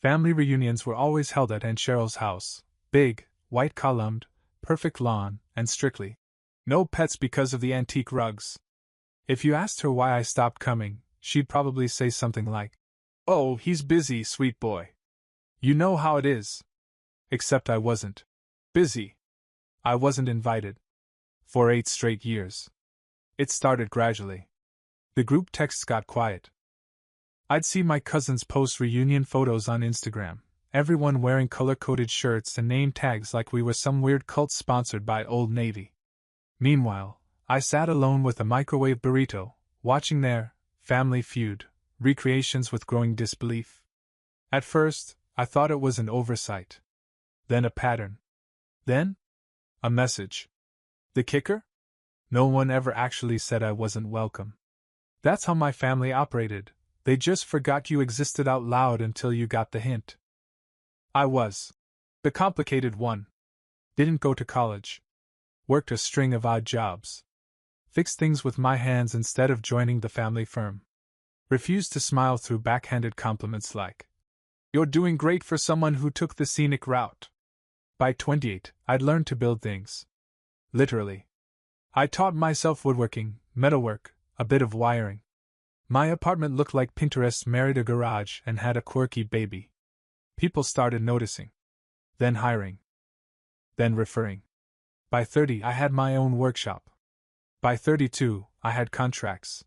Family reunions were always held at Aunt Cheryl's house, big, white-columned, perfect lawn, and strictly no pets because of the antique rugs. If you asked her why I stopped coming, she'd probably say something like, "Oh, he's busy, sweet boy. You know how it is." Except I wasn't busy. I wasn't invited. For 8 straight years. It started gradually. The group texts got quiet. I'd see my cousins post reunion photos on Instagram, everyone wearing color-coded shirts and name tags like we were some weird cult sponsored by Old Navy. Meanwhile, I sat alone with a microwave burrito, watching their family feud recreations with growing disbelief. At first, I thought it was an oversight. Then a pattern. Then, a message. The kicker? No one ever actually said I wasn't welcome. That's how my family operated. They just forgot you existed out loud until you got the hint. I was the complicated one. Didn't go to college. Worked a string of odd jobs. Fixed things with my hands instead of joining the family firm. Refused to smile through backhanded compliments like, "You're doing great for someone who took the scenic route." By 28, I'd learned to build things. Literally. I taught myself woodworking, metalwork, a bit of wiring. My apartment looked like Pinterest married a garage and had a quirky baby. People started noticing. Then hiring. Then referring. By 30, I had my own workshop. By 32, I had contracts.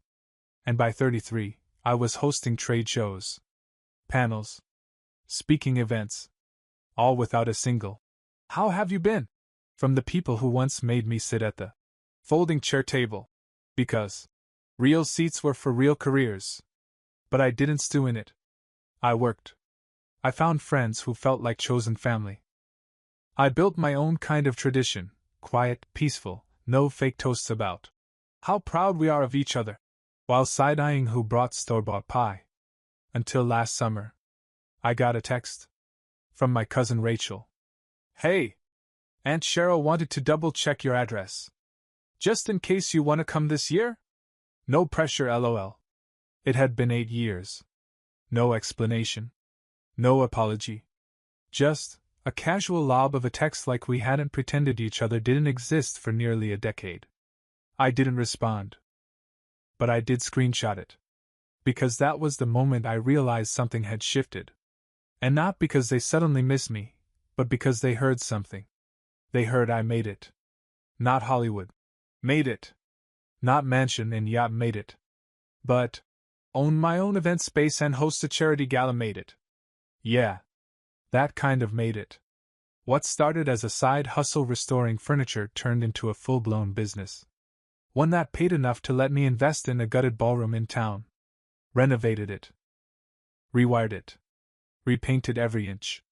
And by 33, I was hosting trade shows, panels, speaking events. All without a single "How have you been?" from the people who once made me sit at the folding chair table. Because real seats were for real careers. But I didn't stew in it. I worked. I found friends who felt like chosen family. I built my own kind of tradition, quiet, peaceful, no fake toasts about how proud we are of each other, while side-eyeing who brought store-bought pie. Until last summer. I got a text from my cousin Rachel. "Hey! Aunt Cheryl wanted to double-check your address. Just in case you want to come this year? No pressure, lol." It had been 8 years. No explanation. No apology. Just a casual lob of a text like we hadn't pretended each other didn't exist for nearly a decade. I didn't respond. But I did screenshot it. Because that was the moment I realized something had shifted. And not because they suddenly missed me, but because they heard something. They heard I made it. Not Hollywood. Made it. Not mansion and yacht made it. But own my own event space and host a charity gala made it. Yeah. That kind of made it. What started as a side hustle restoring furniture turned into a full-blown business. One that paid enough to let me invest in a gutted ballroom in town. Renovated it. Rewired it. Repainted every inch.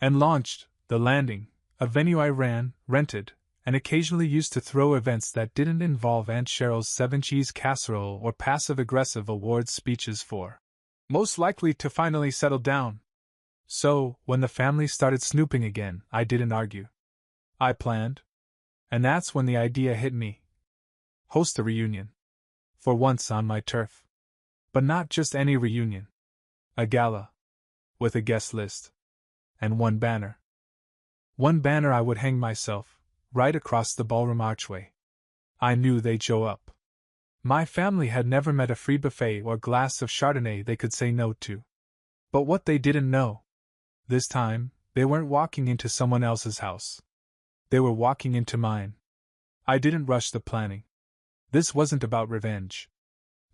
And launched The Landing, a venue I ran, rented, and occasionally used to throw events that didn't involve Aunt Cheryl's 7-cheese casserole or passive-aggressive awards speeches for most likely to finally settle down. So, when the family started snooping again, I didn't argue. I planned. And that's when the idea hit me. Host a reunion. For once on my turf. But not just any reunion. A gala. With a guest list. And one banner. One banner I would hang myself, right across the ballroom archway. I knew they'd show up. My family had never met a free buffet or glass of Chardonnay they could say no to. But what they didn't know. This time, they weren't walking into someone else's house. They were walking into mine. I didn't rush the planning. This wasn't about revenge.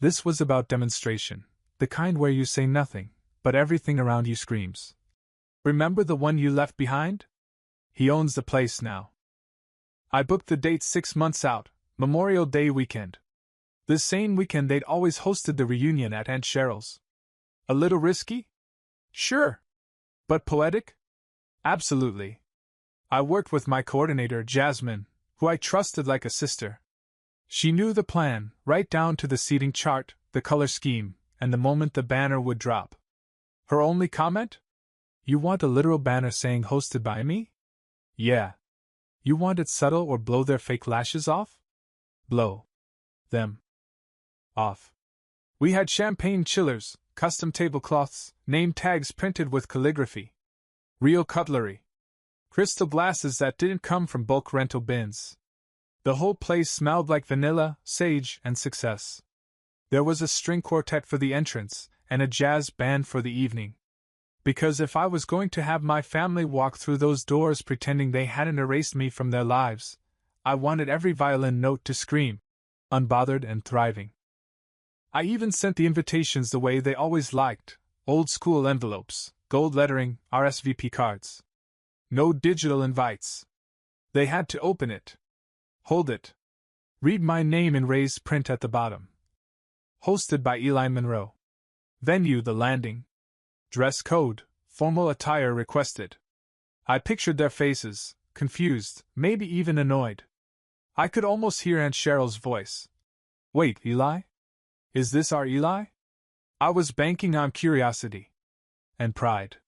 This was about demonstration, the kind where you say nothing, but everything around you screams. "Remember the one you left behind? He owns the place now." I booked the date 6 months out, Memorial Day weekend. The same weekend they'd always hosted the reunion at Aunt Cheryl's. A little risky? Sure. But poetic? Absolutely. I worked with my coordinator, Jasmine, who I trusted like a sister. She knew the plan, right down to the seating chart, the color scheme, and the moment the banner would drop. Her only comment? "You want a literal banner saying hosted by me?" Yeah. "You want it subtle or blow their fake lashes off?" Blow them off. We had champagne chillers, custom tablecloths, name tags printed with calligraphy, real cutlery, crystal glasses that didn't come from bulk rental bins. The whole place smelled like vanilla, sage, and success. There was a string quartet for the entrance, and a jazz band for the evening. Because if I was going to have my family walk through those doors pretending they hadn't erased me from their lives, I wanted every violin note to scream, unbothered and thriving. I even sent the invitations the way they always liked, old-school envelopes, gold lettering, RSVP cards. No digital invites. They had to open it, hold it, read my name in raised print at the bottom. Hosted by Eli Monroe. Venue: The Landing. Dress code: formal attire requested. I pictured their faces, confused, maybe even annoyed. I could almost hear Aunt Cheryl's voice. Wait, Eli? Is this our Eli? I was banking on curiosity. And pride.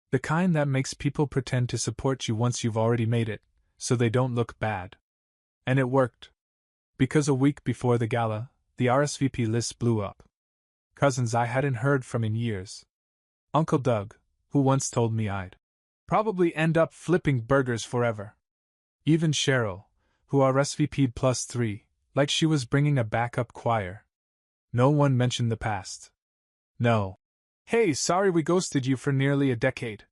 The kind that makes people pretend to support you once you've already made it, so they don't look bad. And it worked. Because a week before the gala, the RSVP list blew up. Cousins I hadn't heard from in years. Uncle Doug, who once told me I'd probably end up flipping burgers forever. Even Cheryl, who RSVP'd +3, like she was bringing a backup choir. No one mentioned the past. No. Hey, sorry we ghosted you for nearly a decade.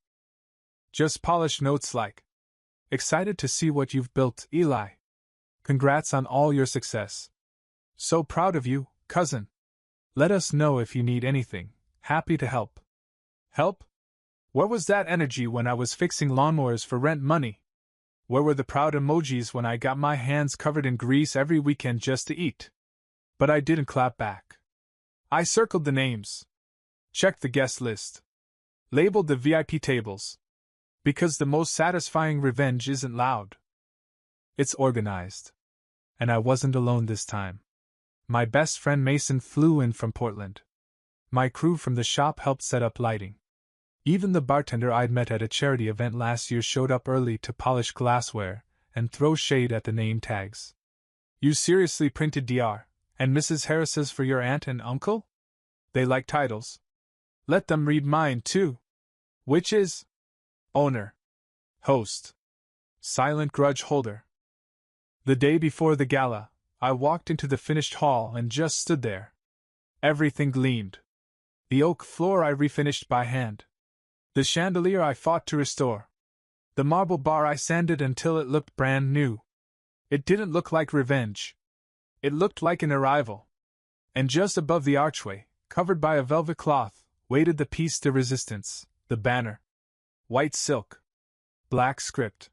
Just polished notes like, excited to see what you've built, Eli. Congrats on all your success. So proud of you, cousin. Let us know if you need anything. Happy to help. Help? Where was that energy when I was fixing lawnmowers for rent money? Where were the proud emojis when I got my hands covered in grease every weekend just to eat? But I didn't clap back. I circled the names. Checked the guest list. Labeled the VIP tables. Because the most satisfying revenge isn't loud. It's organized. And I wasn't alone this time. My best friend Mason flew in from Portland. My crew from the shop helped set up lighting. Even the bartender I'd met at a charity event last year showed up early to polish glassware and throw shade at the name tags. You seriously printed Dr. and Mrs. Harris's for your aunt and uncle? They like titles. Let them read mine too. Which is? Owner. Host. Silent grudge holder. The day before the gala, I walked into the finished hall and just stood there. Everything gleamed. The oak floor I refinished by hand. The chandelier I fought to restore. The marble bar I sanded until it looked brand new. It didn't look like revenge. It looked like an arrival. And just above the archway, covered by a velvet cloth, waited the piece de resistance, the banner. White silk. Black script.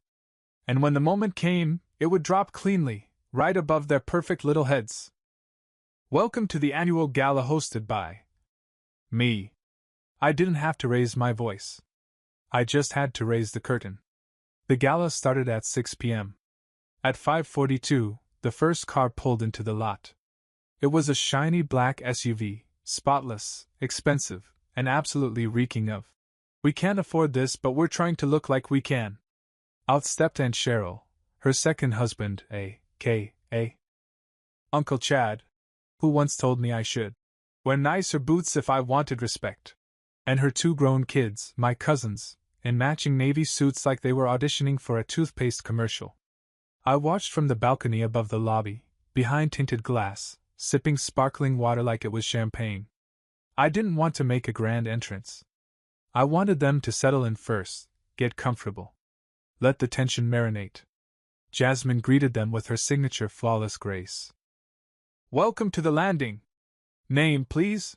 And when the moment came, it would drop cleanly, right above their perfect little heads. Welcome to the annual gala hosted by me. I didn't have to raise my voice. I just had to raise the curtain. The gala started at 6 p.m. At 5:42, the first car pulled into the lot. It was a shiny black SUV, spotless, expensive, and absolutely reeking of, we can't afford this, but we're trying to look like we can. Out stepped Aunt Cheryl, her second husband, a.k.a. Uncle Chad, who once told me I should wear nicer boots if I wanted respect, and her two grown kids, my cousins, in matching navy suits like they were auditioning for a toothpaste commercial. I watched from the balcony above the lobby, behind tinted glass, sipping sparkling water like it was champagne. I didn't want to make a grand entrance. I wanted them to settle in first, get comfortable. Let the tension marinate. Jasmine greeted them with her signature flawless grace. Welcome to the landing. Name, please?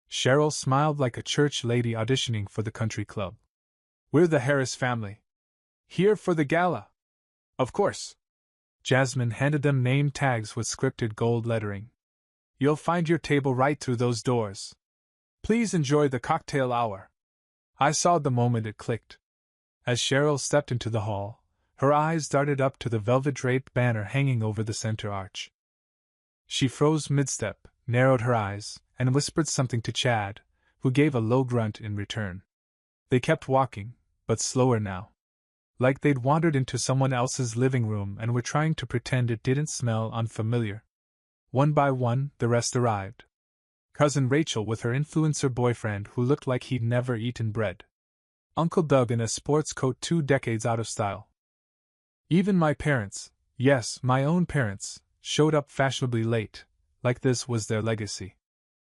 Cheryl smiled like a church lady auditioning for the country club. We're the Harris family. Here for the gala. Of course. Jasmine handed them name tags with scripted gold lettering. You'll find your table right through those doors. Please enjoy the cocktail hour. I saw the moment it clicked. As Cheryl stepped into the hall, her eyes darted up to the velvet-draped banner hanging over the center arch. She froze mid-step, narrowed her eyes, and whispered something to Chad, who gave a low grunt in return. They kept walking, but slower now. Like they'd wandered into someone else's living room and were trying to pretend it didn't smell unfamiliar. One by one, the rest arrived. Cousin Rachel with her influencer boyfriend who looked like he'd never eaten bread. Uncle Doug in a sports coat 2 decades out of style. Even my parents, yes, my own parents, showed up fashionably late, like this was their legacy.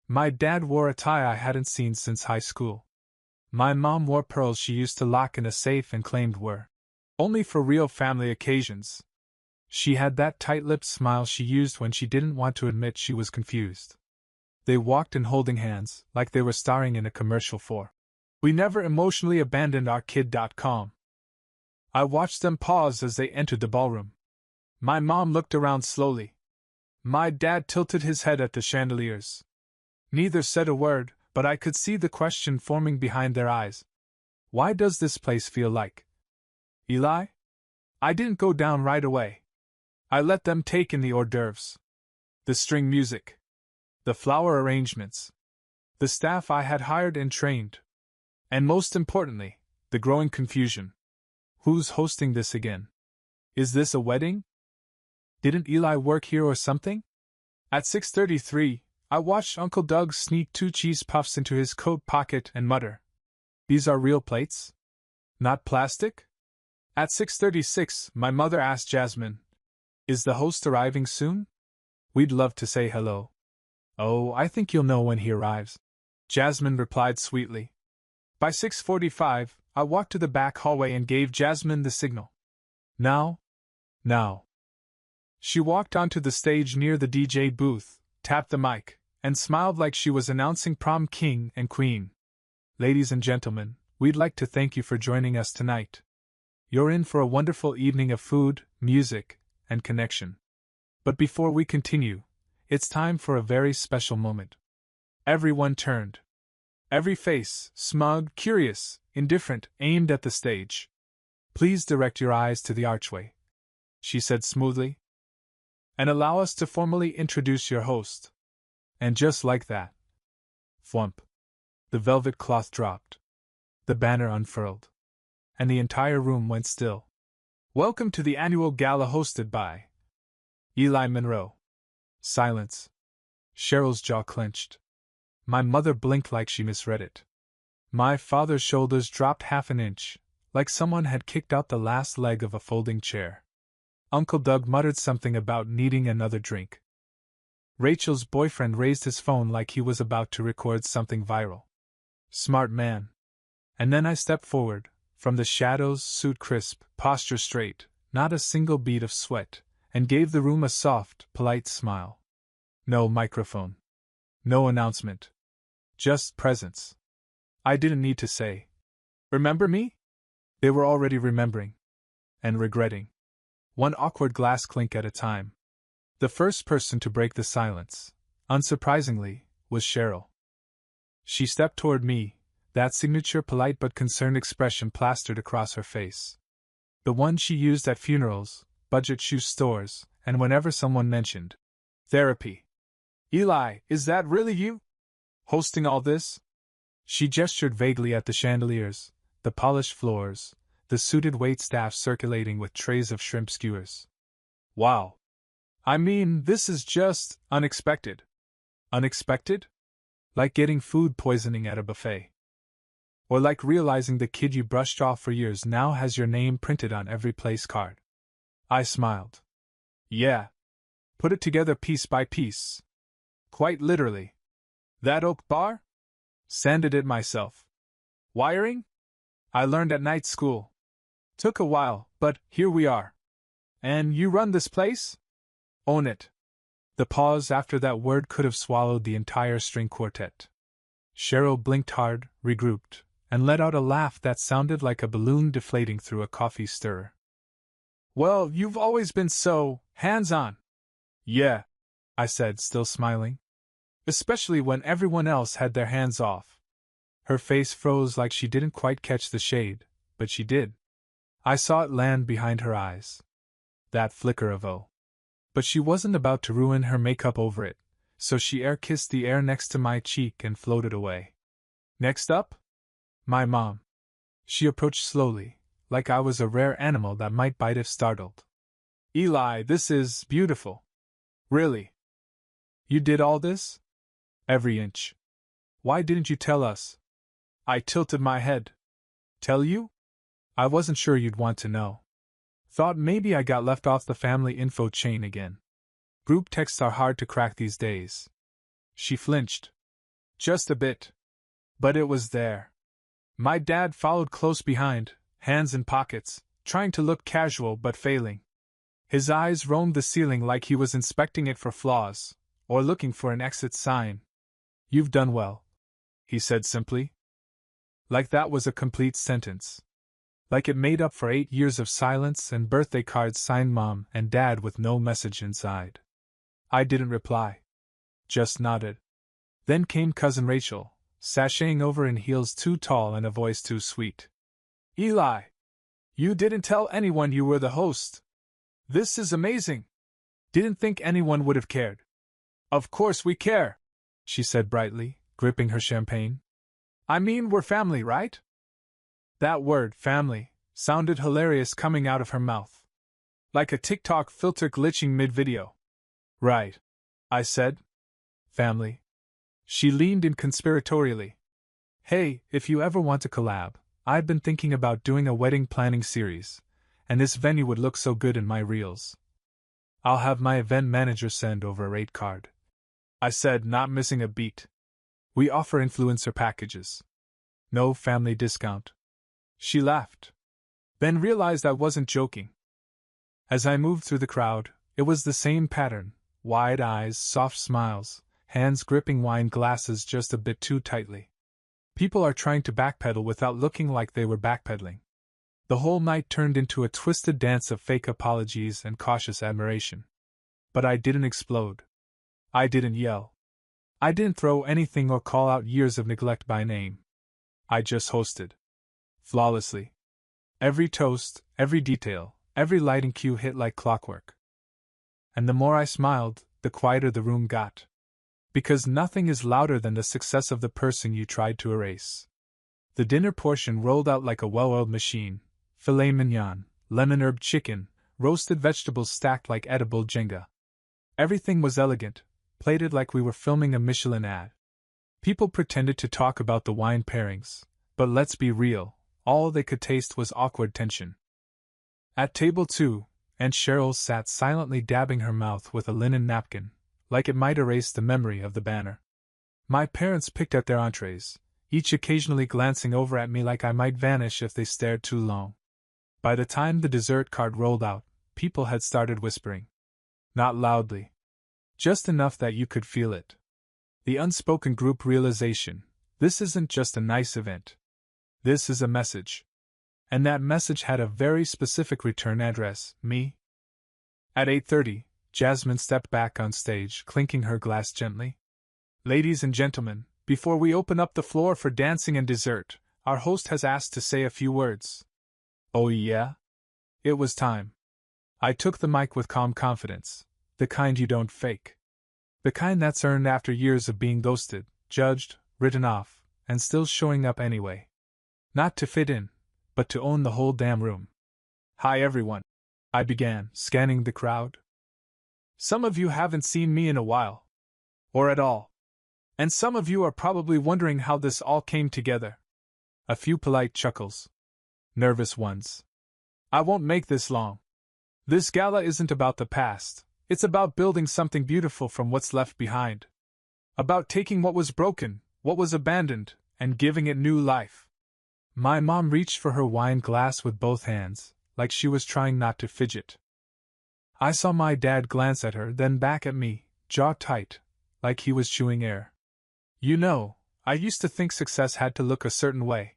My dad wore a tie I hadn't seen since high school. My mom wore pearls she used to lock in a safe and claimed were only for real family occasions. She had that tight-lipped smile she used when she didn't want to admit she was confused. They walked in holding hands, like they were starring in a commercial for "We never emotionally abandoned our kid.com." I watched them pause as they entered the ballroom. My mom looked around slowly. My dad tilted his head at the chandeliers. Neither said a word, but I could see the question forming behind their eyes. Why does this place feel like Eli? I didn't go down right away. I let them take in the hors d'oeuvres, the string music, the flower arrangements, the staff I had hired and trained, and most importantly, the growing confusion. Who's hosting this again? Is this a wedding? Didn't Eli work here or something? At 6:33, I watched Uncle Doug sneak 2 cheese puffs into his coat pocket and mutter, "These are real plates? Not plastic?" At 6:36, my mother asked Jasmine, "Is the host arriving soon? We'd love to say hello." "Oh, I think you'll know when he arrives," Jasmine replied sweetly. By 6:45, I walked to the back hallway and gave Jasmine the signal. Now. She walked onto the stage near the DJ booth, tapped the mic, and smiled like she was announcing prom king and queen. "Ladies and gentlemen, we'd like to thank you for joining us tonight. You're in for a wonderful evening of food, music, and connection. But before we continue, it's time for a very special moment." Everyone turned. Every face, smug, curious, indifferent, aimed at the stage. "Please direct your eyes to the archway," she said smoothly, "and allow us to formally introduce your host." And just like that, thwump, the velvet cloth dropped, the banner unfurled, and the entire room went still. "Welcome to the annual gala hosted by Eli Monroe." Silence. Cheryl's jaw clenched. My mother blinked like she misread it. My father's shoulders dropped half an inch, like someone had kicked out the last leg of a folding chair. Uncle Doug muttered something about needing another drink. Rachel's boyfriend raised his phone like he was about to record something viral. Smart man. And then I stepped forward, from the shadows, suit crisp, posture straight, not a single bead of sweat, and gave the room a soft, polite smile. No microphone. No announcement. Just presence. I didn't need to say, "Remember me?" They were already remembering. And regretting. One awkward glass clink at a time. The first person to break the silence, unsurprisingly, was Cheryl. She stepped toward me, that signature polite but concerned expression plastered across her face. The one she used at funerals, budget shoe stores, and whenever someone mentioned therapy. "Eli, is that really you? Hosting all this?" She gestured vaguely at the chandeliers, the polished floors, the suited waitstaff circulating with trays of shrimp skewers. "Wow. I mean, this is just unexpected." "Unexpected? Like getting food poisoning at a buffet. Or like realizing the kid you brushed off for years now has your name printed on every place card." I smiled. "Yeah. Put it together piece by piece. Quite literally. That oak bar? Sanded it myself. Wiring? I learned at night school. Took a while, but here we are. And you run this place? Own it." The pause after that word could have swallowed the entire string quartet. Cheryl blinked hard, regrouped, and let out a laugh that sounded like a balloon deflating through a coffee stirrer. "Well, you've always been so hands-on." "Yeah," I said, still smiling. "Especially when everyone else had their hands off." Her face froze like she didn't quite catch the shade, but she did. I saw it land behind her eyes. That flicker of oh. But she wasn't about to ruin her makeup over it, so she air-kissed the air next to my cheek and floated away. "Next up? My mom." She approached slowly, like I was a rare animal that might bite if startled. "Eli, this is beautiful. Really? You did all this?" Every inch. Why didn't you tell us? I tilted my head. Tell you? I wasn't sure you'd want to know. Thought maybe I got left off the family info chain again. Group texts are hard to crack these days. She flinched. Just a bit. But it was there. My dad followed close behind, hands in pockets, trying to look casual but failing. His eyes roamed the ceiling like he was inspecting it for flaws, or looking for an exit sign. You've done well, he said simply. Like that was a complete sentence. Like it made up for 8 years of silence and birthday cards signed Mom and Dad with no message inside. I didn't reply. Just nodded. Then came Cousin Rachel, sashaying over in heels too tall and a voice too sweet. Eli! You didn't tell anyone you were the host. This is amazing. Didn't think anyone would have cared. Of course we care, she said brightly, gripping her champagne. I mean, we're family, right? That word, family, sounded hilarious coming out of her mouth. Like a TikTok filter glitching mid-video. Right, I said. Family. She leaned in conspiratorially. Hey, if you ever want to collab, I've been thinking about doing a wedding planning series, and this venue would look so good in my reels. I'll have my event manager send over a rate card, I said, not missing a beat. We offer influencer packages. No family discount. She laughed. Then realized I wasn't joking. As I moved through the crowd, it was the same pattern: wide eyes, soft smiles, hands gripping wine glasses just a bit too tightly. People are trying to backpedal without looking like they were backpedaling. The whole night turned into a twisted dance of fake apologies and cautious admiration. But I didn't explode. I didn't yell. I didn't throw anything or call out years of neglect by name. I just hosted. Flawlessly. Every toast, every detail, every lighting cue hit like clockwork. And the more I smiled, the quieter the room got. Because nothing is louder than the success of the person you tried to erase. The dinner portion rolled out like a well-oiled machine: filet mignon, lemon herb chicken, roasted vegetables stacked like edible Jenga. Everything was elegant, plated like we were filming a Michelin ad. People pretended to talk about the wine pairings, but let's be real, all they could taste was awkward tension. At table 2, Aunt Cheryl sat silently dabbing her mouth with a linen napkin, like it might erase the memory of the banner. My parents picked at their entrees, each occasionally glancing over at me like I might vanish if they stared too long. By the time the dessert cart rolled out, people had started whispering. Not loudly. Just enough that you could feel it. The unspoken group realization: this isn't just a nice event. This is a message. And that message had a very specific return address: me. At 8:30, Jasmine stepped back on stage, clinking her glass gently. Ladies and gentlemen, before we open up the floor for dancing and dessert, our host has asked to say a few words. Oh yeah? It was time. I took the mic with calm confidence, the kind you don't fake. The kind that's earned after years of being ghosted, judged, written off, and still showing up anyway. Not to fit in, but to own the whole damn room. Hi everyone, I began, scanning the crowd. Some of you haven't seen me in a while. Or at all. And some of you are probably wondering how this all came together. A few polite chuckles. Nervous ones. I won't make this long. This gala isn't about the past, it's about building something beautiful from what's left behind. About taking what was broken, what was abandoned, and giving it new life. My mom reached for her wine glass with both hands, like she was trying not to fidget. I saw my dad glance at her, then back at me, jaw tight, like he was chewing air. You know, I used to think success had to look a certain way.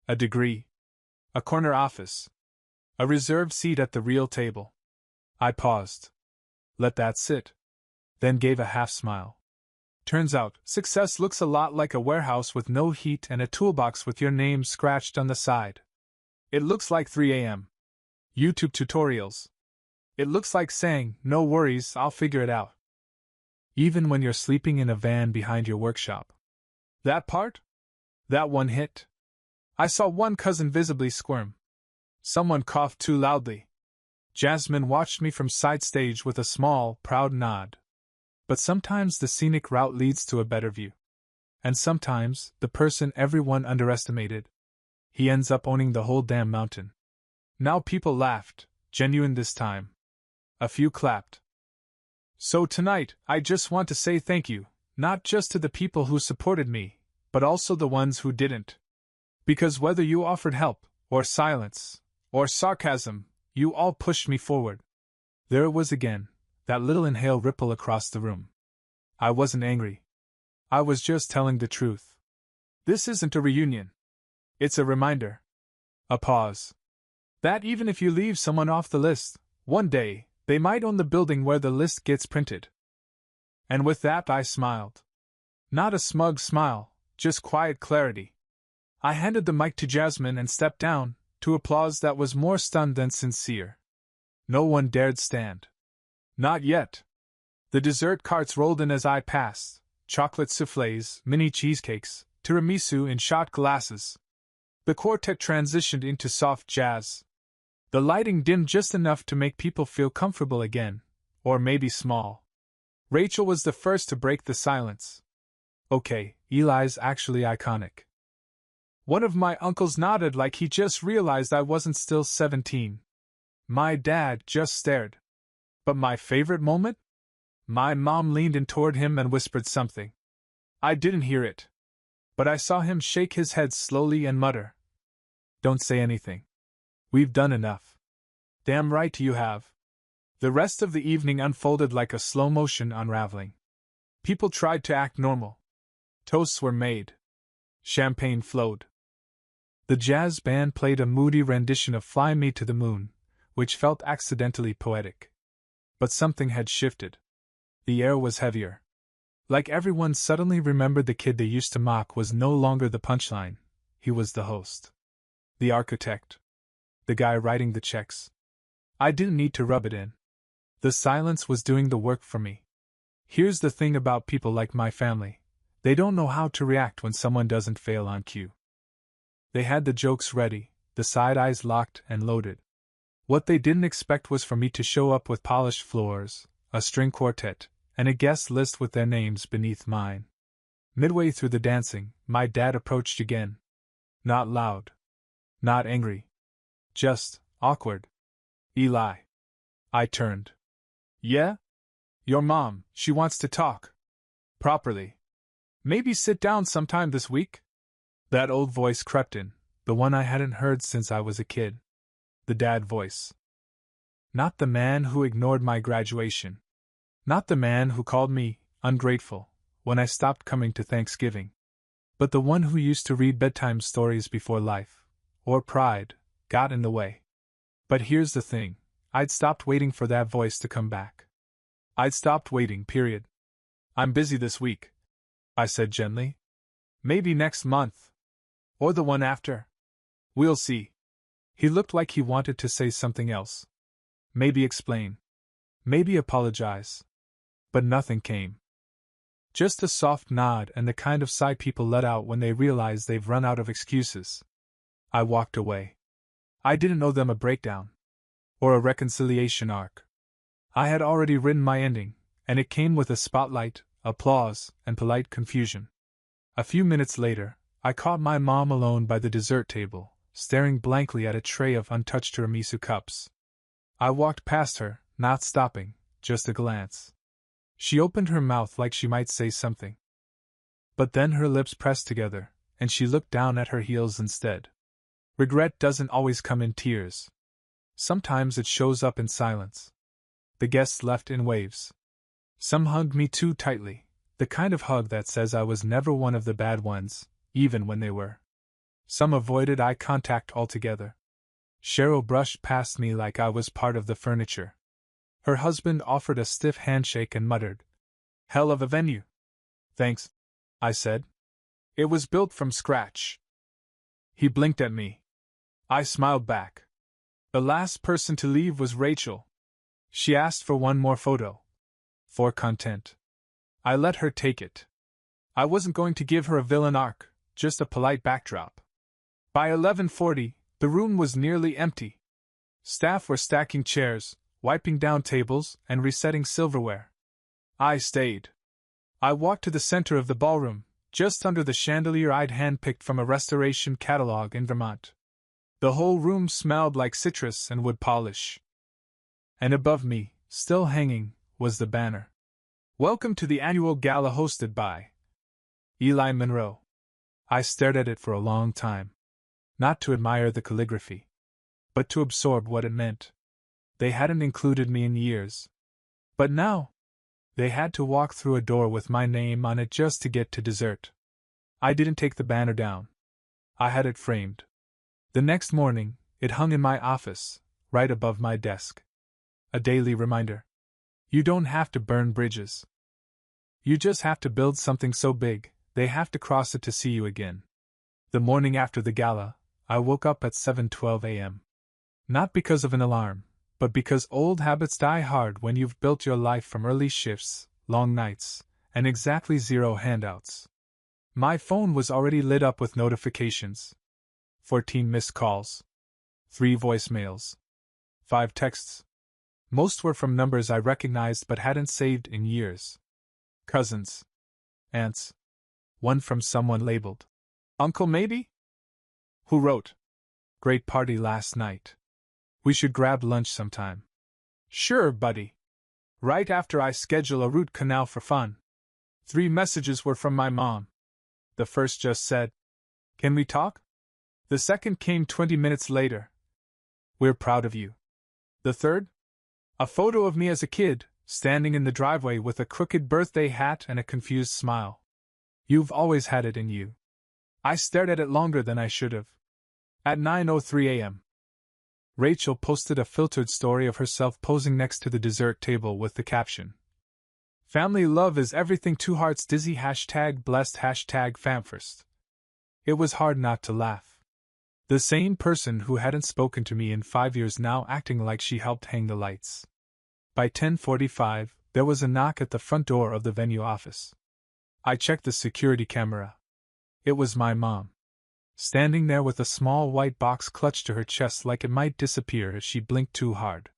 A degree. A corner office. A reserved seat at the real table. I paused. Let that sit. Then gave a half smile. Turns out, success looks a lot like a warehouse with no heat and a toolbox with your name scratched on the side. It looks like 3 a.m. YouTube tutorials. It looks like saying, no worries, I'll figure it out. Even when you're sleeping in a van behind your workshop. That part? That one hit. I saw one cousin visibly squirm. Someone coughed too loudly. Jasmine watched me from side stage with a small, proud nod. But sometimes the scenic route leads to a better view. And sometimes, the person everyone underestimated, he ends up owning the whole damn mountain. Now people laughed, genuine this time. A few clapped. So tonight, I just want to say thank you, not just to the people who supported me, but also the ones who didn't. Because whether you offered help, or silence, or sarcasm, you all pushed me forward. There it was again, that little inhale ripple across the room. I wasn't angry. I was just telling the truth. This isn't a reunion. It's a reminder. A pause. That even if you leave someone off the list, one day, they might own the building where the list gets printed. And with that I smiled. Not a smug smile, just quiet clarity. I handed the mic to Jasmine and stepped down, to applause that was more stunned than sincere. No one dared stand. Not yet. The dessert carts rolled in as I passed, chocolate soufflés, mini cheesecakes, tiramisu in shot glasses. The quartet transitioned into soft jazz. The lighting dimmed just enough to make people feel comfortable again, or maybe small. Rachel was the first to break the silence. Okay, Eli's actually iconic. One of my uncles nodded like he just realized I wasn't still 17. My dad just stared. But my favorite moment? My mom leaned in toward him and whispered something. I didn't hear it. But I saw him shake his head slowly and mutter. Don't say anything. We've done enough. Damn right you have. The rest of the evening unfolded like a slow-motion unraveling. People tried to act normal. Toasts were made. Champagne flowed. The jazz band played a moody rendition of Fly Me to the Moon, which felt accidentally poetic. But something had shifted. The air was heavier. Like everyone suddenly remembered the kid they used to mock was no longer the punchline, he was the host. The architect. The guy writing the checks. I didn't need to rub it in. The silence was doing the work for me. Here's the thing about people like my family. They don't know how to react when someone doesn't fail on cue. They had the jokes ready, the side eyes locked and loaded. What they didn't expect was for me to show up with polished floors, a string quartet, and a guest list with their names beneath mine. Midway through the dancing, my dad approached again. Not loud. Not angry. Just awkward. Eli. I turned. Yeah? Your mom, she wants to talk. Properly. Maybe sit down sometime this week? That old voice crept in, the one I hadn't heard since I was a kid. The dad voice. Not the man who ignored my graduation. Not the man who called me ungrateful when I stopped coming to Thanksgiving. But the one who used to read bedtime stories before life, or pride, got in the way. But here's the thing, I'd stopped waiting for that voice to come back. I'd stopped waiting, period. I'm busy this week, I said gently. Maybe next month. Or the one after. We'll see. He looked like he wanted to say something else. Maybe explain. Maybe apologize. But nothing came. Just a soft nod and the kind of sigh people let out when they realize they've run out of excuses. I walked away. I didn't owe them a breakdown. Or a reconciliation arc. I had already written my ending, and it came with a spotlight, applause, and polite confusion. A few minutes later, I caught my mom alone by the dessert table, staring blankly at a tray of untouched tiramisu cups. I walked past her, not stopping, just a glance. She opened her mouth like she might say something. But then her lips pressed together, and she looked down at her heels instead. Regret doesn't always come in tears. Sometimes it shows up in silence. The guests left in waves. Some hugged me too tightly, the kind of hug that says I was never one of the bad ones, even when they were. Some avoided eye contact altogether. Cheryl brushed past me like I was part of the furniture. Her husband offered a stiff handshake and muttered, "Hell of a venue." "Thanks," I said. "It was built from scratch." He blinked at me. I smiled back. The last person to leave was Rachel. She asked for one more photo. For content. I let her take it. I wasn't going to give her a villain arc, just a polite backdrop. By 11:40, the room was nearly empty. Staff were stacking chairs, wiping down tables, and resetting silverware. I stayed. I walked to the center of the ballroom, just under the chandelier I'd handpicked from a restoration catalog in Vermont. The whole room smelled like citrus and wood polish. And above me, still hanging, was the banner. Welcome to the annual gala hosted by Eli Monroe. I stared at it for a long time. Not to admire the calligraphy, but to absorb what it meant. They hadn't included me in years. But now, they had to walk through a door with my name on it just to get to dessert. I didn't take the banner down. I had it framed. The next morning, it hung in my office, right above my desk. A daily reminder. You don't have to burn bridges. You just have to build something so big, they have to cross it to see you again. The morning after the gala, I woke up at 7:12 a.m. Not because of an alarm, but because old habits die hard when you've built your life from early shifts, long nights, and exactly 0 handouts. My phone was already lit up with notifications. 14 missed calls. 3 voicemails. 5 texts. Most were from numbers I recognized but hadn't saved in years. Cousins. Aunts. One from someone labeled Uncle maybe? Who wrote, "Great party last night. We should grab lunch sometime." Sure, buddy. Right after I schedule a root canal for fun. 3 messages were from my mom. The first just said, "Can we talk?" The second came 20 minutes later. "We're proud of you." The third? A photo of me as a kid, standing in the driveway with a crooked birthday hat and a confused smile. You've always had it in you. I stared at it longer than I should have. At 9:03 a.m. Rachel posted a filtered story of herself posing next to the dessert table with the caption, "Family love is everything, 2 hearts dizzy, #blessed, #famfirst." It was hard not to laugh. The same person who hadn't spoken to me in 5 years now acting like she helped hang the lights. By 10:45, there was a knock at the front door of the venue office. I checked the security camera. It was my mom. Standing there with a small white box clutched to her chest like it might disappear if she blinked too hard.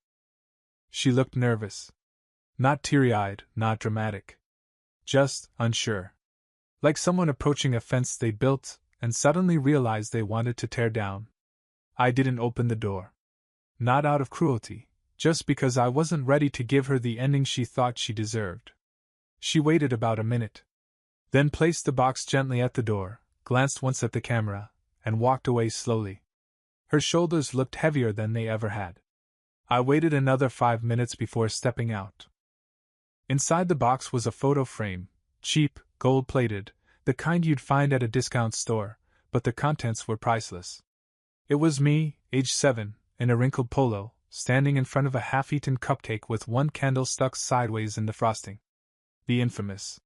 She looked nervous. Not teary-eyed, not dramatic. Just unsure. Like someone approaching a fence they built and suddenly realized they wanted to tear down. I didn't open the door. Not out of cruelty, just because I wasn't ready to give her the ending she thought she deserved. She waited about a minute. Then placed the box gently at the door, glanced once at the camera, and walked away slowly. Her shoulders looked heavier than they ever had. I waited another 5 minutes before stepping out. Inside the box was a photo frame, cheap, gold-plated, the kind you'd find at a discount store, but the contents were priceless. It was me, age 7, in a wrinkled polo, standing in front of a half-eaten cupcake with one candle stuck sideways in the frosting. The infamous,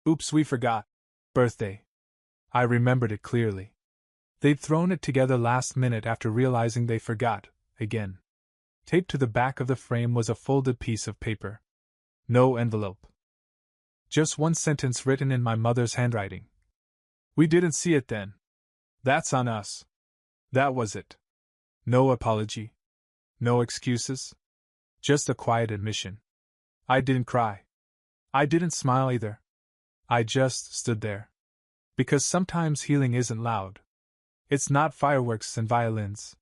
"Oops, we forgot," birthday. I remembered it clearly. They'd thrown it together last minute after realizing they forgot, again. Taped to the back of the frame was a folded piece of paper. No envelope. Just one sentence written in my mother's handwriting. "We didn't see it then. That's on us." That was it. No apology. No excuses. Just a quiet admission. I didn't cry. I didn't smile either. I just stood there. Because sometimes healing isn't loud. It's not fireworks and violins.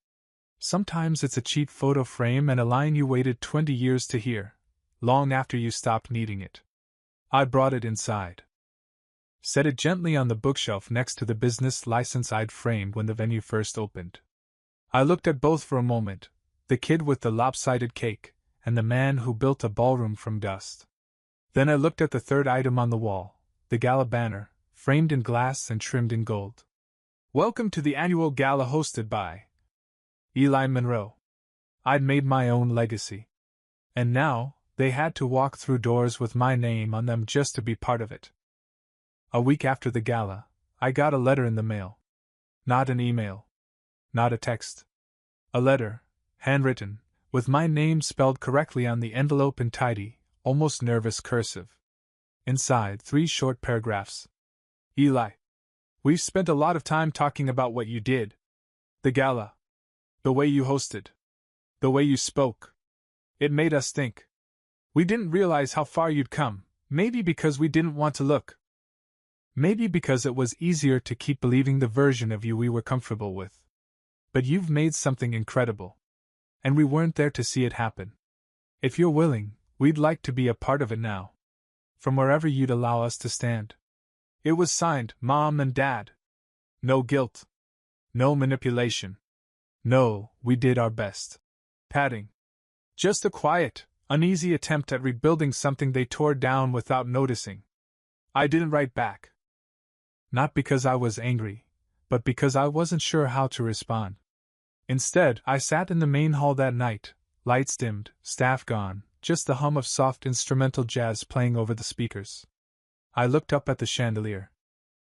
Sometimes it's a cheap photo frame and a line you waited 20 years to hear, long after you stopped needing it. I brought it inside. Set it gently on the bookshelf next to the business license I'd framed when the venue first opened. I looked at both for a moment, the kid with the lopsided cake, and the man who built a ballroom from dust. Then I looked at the third item on the wall, the gala banner, framed in glass and trimmed in gold. Welcome to the annual gala hosted by Eli Monroe. I'd made my own legacy. And now, they had to walk through doors with my name on them just to be part of it. A week after the gala, I got a letter in the mail. Not an email. Not a text. A letter, handwritten, with my name spelled correctly on the envelope in tidy, almost nervous cursive. Inside, 3 short paragraphs. Eli, we've spent a lot of time talking about what you did. The gala. The way you hosted. The way you spoke. It made us think. We didn't realize how far you'd come, Maybe because we didn't want to look. Maybe because it was easier to keep believing the version of you we were comfortable with. But you've made something incredible. And we weren't there to see it happen. If you're willing, we'd like to be a part of it now. From wherever you'd allow us to stand. It was signed, Mom and Dad. No guilt. No manipulation. No, we did our best. Patting. Just a quiet, uneasy attempt at rebuilding something they tore down without noticing. I didn't write back. Not because I was angry, but because I wasn't sure how to respond. Instead, I sat in the main hall that night, lights dimmed, staff gone, just the hum of soft instrumental jazz playing over the speakers. I looked up at the chandelier.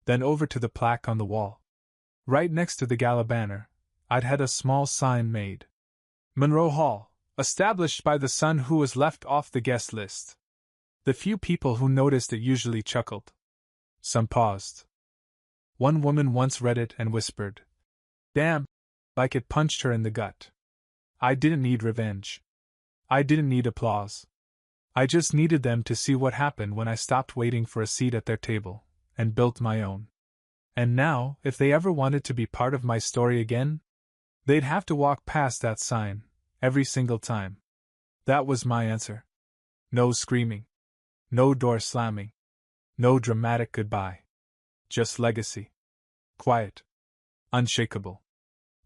Then over to the plaque on the wall. Right next to the gala banner, I'd had a small sign made. Monroe Hall, established by the son who was left off the guest list. The few people who noticed it usually chuckled. Some paused. One woman once read it and whispered, "Damn," like it punched her in the gut. I didn't need revenge. I didn't need applause. I just needed them to see what happened when I stopped waiting for a seat at their table, and built my own. And now, if they ever wanted to be part of my story again, they'd have to walk past that sign, every single time. That was my answer. No screaming. No door slamming. No dramatic goodbye. Just legacy. Quiet. Unshakable.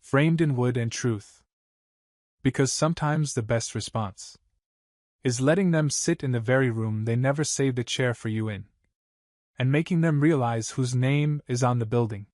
Framed in wood and truth. Because sometimes the best response is letting them sit in the very room they never saved a chair for you in, and making them realize whose name is on the building.